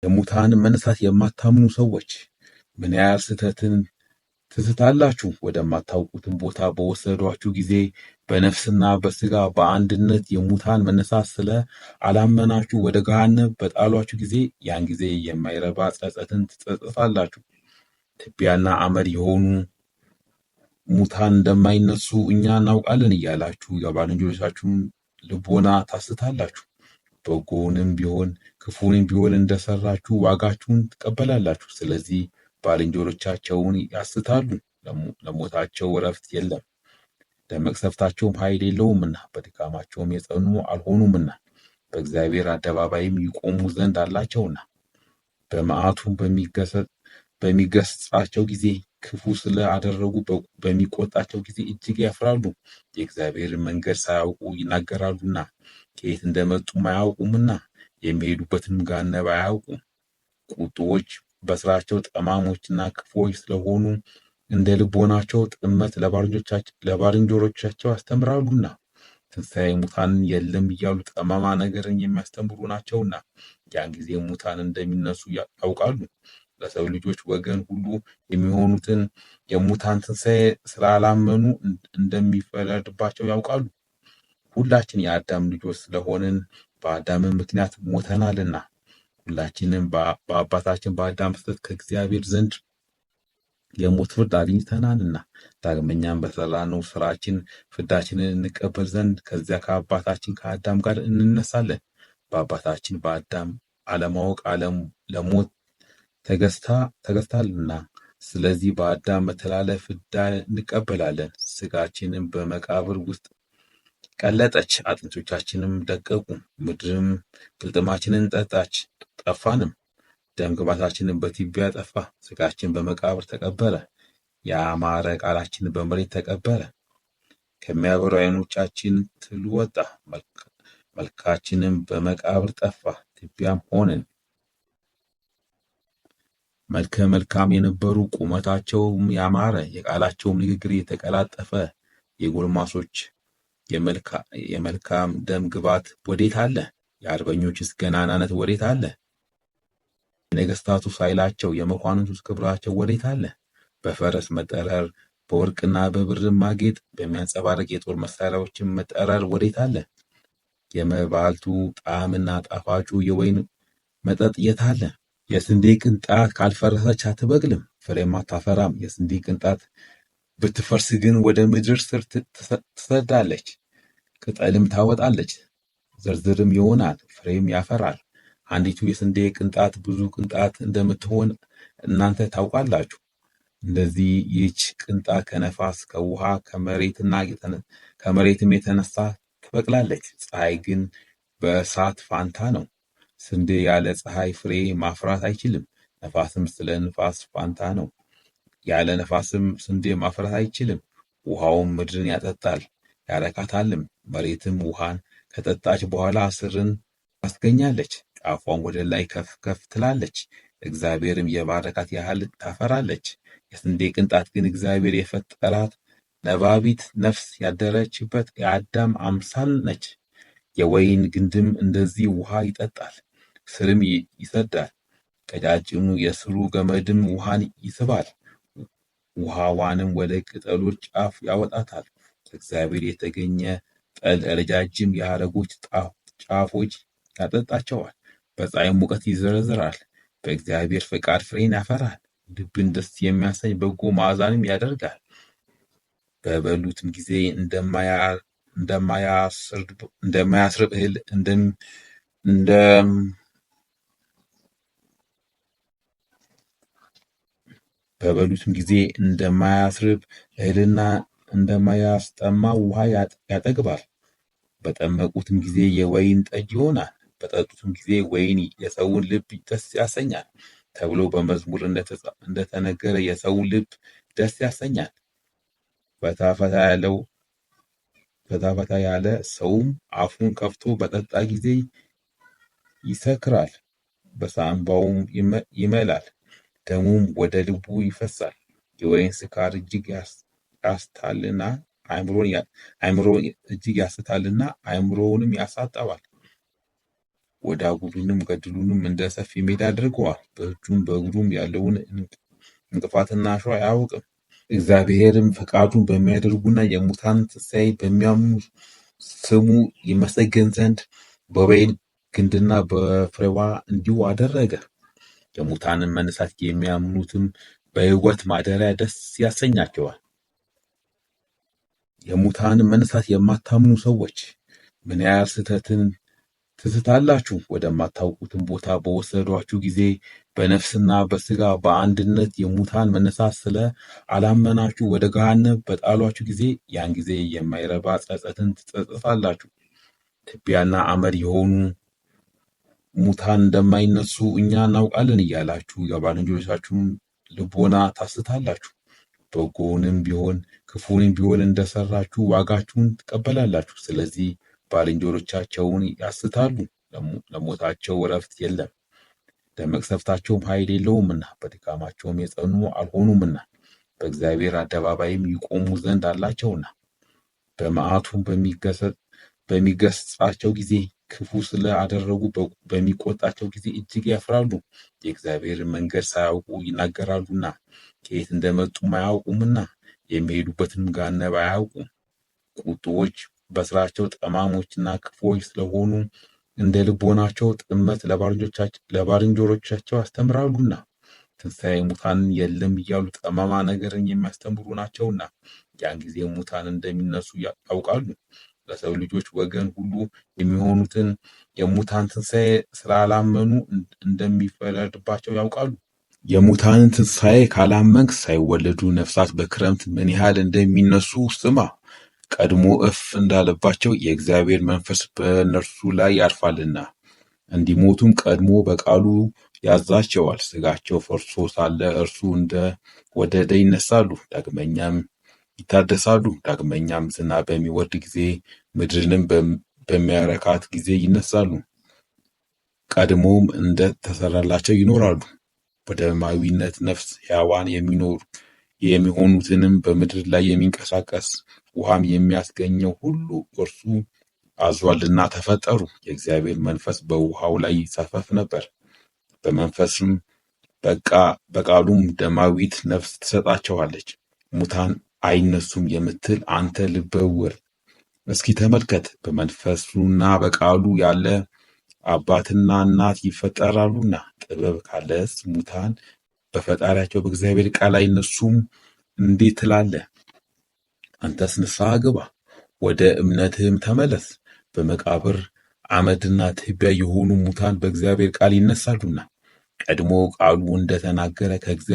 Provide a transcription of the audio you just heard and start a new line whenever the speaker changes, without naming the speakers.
የሙታን መነሳት የማታምኑ ሰዎች ምን ያህል ስህተትን ትስታላችሁ? ወደማታውቁትም ቦታ በወሰዷችሁ ጊዜ በነፍስና በስጋ በአንድነት የሙታን መነሳት ስለ አላመናችሁ ወደ ገሃነም በጣሏችሁ ጊዜ ያን ጊዜ የማይረባ ጸጸትን ትጸጸታላችሁ። ትቢያና አመድ የሆኑ ሙታን እንደማይነሱ እኛ እናውቃለን እያላችሁ የባልንጀሮቻችሁን ልቦና ታስታላችሁ። በጎንም ቢሆን ክፉንም ቢሆን እንደሰራችሁ ዋጋችሁን ትቀበላላችሁ። ስለዚህ ባልንጀሮቻቸውን ያስታሉ፣ ለሞታቸው እረፍት የለም፣ ለመቅሰፍታቸውም ኃይል የለውምና በድካማቸውም የጸኑ አልሆኑምና በእግዚአብሔር አደባባይም ይቆሙ ዘንድ አላቸውና በመዓቱም በሚገሥጻቸው ጊዜ ክፉ ስለ አደረጉ በሚቆጣቸው ጊዜ እጅግ ያፍራሉ። የእግዚአብሔርን መንገድ ሳያውቁ ይናገራሉና ከየት እንደመጡም አያውቁምና የሚሄዱበትንም ገሃነም አያውቁም። ቁጡዎች በስራቸው ጠማሞችና ክፉዎች ስለሆኑ እንደ ልቦናቸው ጥመት ለባልንጀሮቻቸው ያስተምራሉና ትንሣኤ ሙታንን የለም እያሉ ጠማማ ነገርን የሚያስተምሩ ናቸውና ያን ጊዜ ሙታን እንደሚነሱ ያውቃሉ። ለሰው ልጆች ወገን ሁሉ የሚሆኑትን የሙታን ትንሣኤ ስላላመኑ እንደሚፈረድባቸው ያውቃሉ። ሁላችን የአዳም ልጆች ስለሆንን በአዳም ምክንያት ሞተናልና ሁላችንም በአባታችን በአዳም ስህተት ከእግዚአብሔር ዘንድ የሞት ፍርድ አግኝተናልና ዳግመኛም በሰራነው ስራችን ፍዳችንን እንቀበል ዘንድ ከዚያ ከአባታችን ከአዳም ጋር እንነሳለን። በአባታችን በአዳም አለማወቅ ዓለም ለሞት ተገዝታልና ስለዚህ በአዳም መተላለፍ ፍዳ እንቀበላለን። ስጋችንም በመቃብር ውስጥ ቀለጠች፣ አጥንቶቻችንም ደቀቁ፣ ምድርም ግልጥማችንን ጠጣች፣ ጠፋንም። ደም ግባታችንን በትቢያ ጠፋ፣ ስጋችን በመቃብር ተቀበረ፣ ያማረ ቃላችን በመሬት ተቀበረ። ከሚያበሩ ዓይኖቻችን ትል ወጣ፣ መልካችንም በመቃብር ጠፋ፣ ትቢያም ሆንን። መልከ መልካም የነበሩ ቁመታቸውም ያማረ የቃላቸውም ንግግር የተቀላጠፈ የጎልማሶች የመልካም ደም ግባት ወዴት አለ? የአርበኞችስ ገናናነት ወዴት አለ? የነገስታቱ ኃይላቸው የመኳንንቱስ ክብራቸው ወዴት አለ? በፈረስ መጠረር በወርቅና በብርም ማጌጥ በሚያንጸባርቅ የጦር መሳሪያዎችም መጠረር ወዴት አለ? የመባልቱ ጣዕምና ጣፋጩ የወይን መጠጥ የት አለ? የስንዴ ቅንጣት ካልፈረሰች አትበቅልም፣ ፍሬም አታፈራም። የስንዴ ቅንጣት ብትፈርስ ግን ወደ ምድር ስር ትሰዳለች፣ ቅጠልም ታወጣለች፣ ዝርዝርም ይሆናል፣ ፍሬም ያፈራል። አንዲቱ የስንዴ ቅንጣት ብዙ ቅንጣት እንደምትሆን እናንተ ታውቃላችሁ። እንደዚህ ይህች ቅንጣት ከነፋስ ከውሃ ከመሬትም የተነሳ ትበቅላለች። ፀሐይ ግን በእሳት ፋንታ ነው። ስንዴ ያለ ፀሐይ ፍሬ ማፍራት አይችልም። ነፋስም ስለ ነፋስ ፋንታ ነው። ያለ ነፋስም ስንዴ ማፍራት አይችልም። ውሃውም ምድርን ያጠጣል ያረካታልም። መሬትም ውሃን ከጠጣች በኋላ ስርን ታስገኛለች፣ ጫፏን ወደ ላይ ከፍ ከፍ ትላለች። እግዚአብሔርም የባረካት ያህል ታፈራለች። የስንዴ ቅንጣት ግን እግዚአብሔር የፈጠራት ነባቢት ነፍስ ያደረችበት የአዳም አምሳል ነች። የወይን ግንድም እንደዚህ ውሃ ይጠጣል፣ ስርም ይሰዳል። ቀጫጭኑ የስሩ ገመድም ውሃን ይስባል፣ ውሃዋንም ወደ ቅጠሎች ጫፍ ያወጣታል። ከእግዚአብሔር የተገኘ ጠል ረጃጅም የሐረጎች ጫፎች ያጠጣቸዋል። በፀሐይም ሙቀት ይዘረዝራል። በእግዚአብሔር ፈቃድ ፍሬን ያፈራል፣ ልብን ደስ የሚያሰኝ በጎ መዓዛንም ያደርጋል። በበሉትም ጊዜ እንደማያስርብ እህል በበሉትም ጊዜ እንደማያስርብ እህልና እንደማያስጠማ ውሃ ያጠግባል። በጠመቁትም ጊዜ የወይን ጠጅ ይሆናል። በጠጡትም ጊዜ ወይን የሰውን ልብ ደስ ያሰኛል ተብሎ በመዝሙር እንደተነገረ የሰውን ልብ ደስ ያሰኛል። ፈታ ያለ ሰውም አፉን ከፍቶ በጠጣ ጊዜ ይሰክራል፣ በሳንባውም ይመላል፣ ደሙም ወደ ልቡ ይፈሳል። የወይን ስካር እጅግ ያስታልና አእምሮን እጅግ ያስታልና አእምሮውንም ያሳጣዋል። ወዳጉሉንም ገድሉንም እንደ ሰፊ ሜዳ አድርገዋል። በእጁም በእግሩም ያለውን እንቅፋትና አሸዋ አያውቅም። እግዚአብሔርም ፈቃዱን በሚያደርጉና የሙታን ትንሣኤ በሚያምኑ ስሙ ይመሰገን ዘንድ በወይን ግንድና በፍሬዋ እንዲሁ አደረገ። የሙታንን መነሳት የሚያምኑትም በሕይወት ማደሪያ ደስ ያሰኛቸዋል። የሙታንን መነሳት የማታምኑ ሰዎች ምን ያህል ስህተትን ትስታላችሁ! ወደማታውቁትም ቦታ በወሰዷችሁ ጊዜ በነፍስና በሥጋ በአንድነት የሙታን መነሳት ስለ አላመናችሁ ወደ ገሃነም በጣሏችሁ ጊዜ ያን ጊዜ የማይረባ ጸጸትን ትጸጸታላችሁ። ትቢያና አመድ የሆኑ ሙታን እንደማይነሱ እኛ እናውቃለን እያላችሁ የባልንጀሮቻችሁን ልቦና ታስታላችሁ። በጎንም ቢሆን ክፉንም ቢሆን እንደሰራችሁ ዋጋችሁን ትቀበላላችሁ። ስለዚህ ባልንጀሮቻቸውን ያስታሉ፣ ለሞታቸው እረፍት የለም፣ ለመቅሰፍታቸውም ኃይል የለውምና በድካማቸውም የጸኑ አልሆኑምና በእግዚአብሔር አደባባይም ይቆሙ ዘንድ አላቸውና በመዓቱም በሚገሥጻቸው ጊዜ ክፉ ስለ አደረጉ በሚቆጣቸው ጊዜ እጅግ ያፍራሉ። የእግዚአብሔርን መንገድ ሳያውቁ ይናገራሉና ከየት እንደመጡም አያውቁምና የሚሄዱበትንም ገሃነም አያውቁም። ቁጡዎች በስራቸው ጠማሞችና ክፉዎች ስለሆኑ እንደ ልቦናቸው ጥመት ለባልንጀሮቻቸው ያስተምራሉና ትንሣኤ ሙታንን የለም እያሉ ጠማማ ነገርን የሚያስተምሩ ናቸውና ያን ጊዜ ሙታን እንደሚነሱ ያውቃሉ። ለሰው ልጆች ወገን ሁሉ የሚሆኑትን የሙታን ትንሣኤ ስላላመኑ እንደሚፈረድባቸው ያውቃሉ። የሙታንን ትንሣኤ ካላመንክ ሳይወለዱ ነፍሳት በክረምት ምን ያህል እንደሚነሱ ስማ። ቀድሞ እፍ እንዳለባቸው የእግዚአብሔር መንፈስ በእነርሱ ላይ ያርፋልና እንዲሞቱም ቀድሞ በቃሉ ያዛቸዋል። ሥጋቸው ፈርሶ ሳለ እርሱ እንደወደደ ይነሳሉ፣ ዳግመኛም ይታደሳሉ። ዳግመኛም ዝናብ በሚወርድ ጊዜ ምድርንም በሚያረካት ጊዜ ይነሳሉ፣ ቀድሞም እንደተሰራላቸው ይኖራሉ። በደማዊነት ነፍስ ሕያዋን የሚሆኑትንም በምድር ላይ የሚንቀሳቀስ ውሃም የሚያስገኘው ሁሉ እርሱ አዟልና ተፈጠሩ። የእግዚአብሔር መንፈስ በውሃው ላይ ይንሳፈፍ ነበር። በመንፈስም በቃሉም ደማዊት ነፍስ ትሰጣቸዋለች። ሙታን አይነሱም የምትል አንተ ልበ ዕውር እስኪ ተመልከት። በመንፈሱና በቃሉ ያለ አባትና እናት ይፈጠራሉና ጥበብ ካለስ ሙታን በፈጣሪያቸው በእግዚአብሔር ቃል አይነሱም እንዴት ትላለህ? አንተስ ንስሐ ግባ፣ ወደ እምነትህም ተመለስ። በመቃብር አመድና ትቢያ የሆኑ ሙታን በእግዚአብሔር ቃል ይነሳሉና ቀድሞ ቃሉ እንደተናገረ ከእግዚአብሔር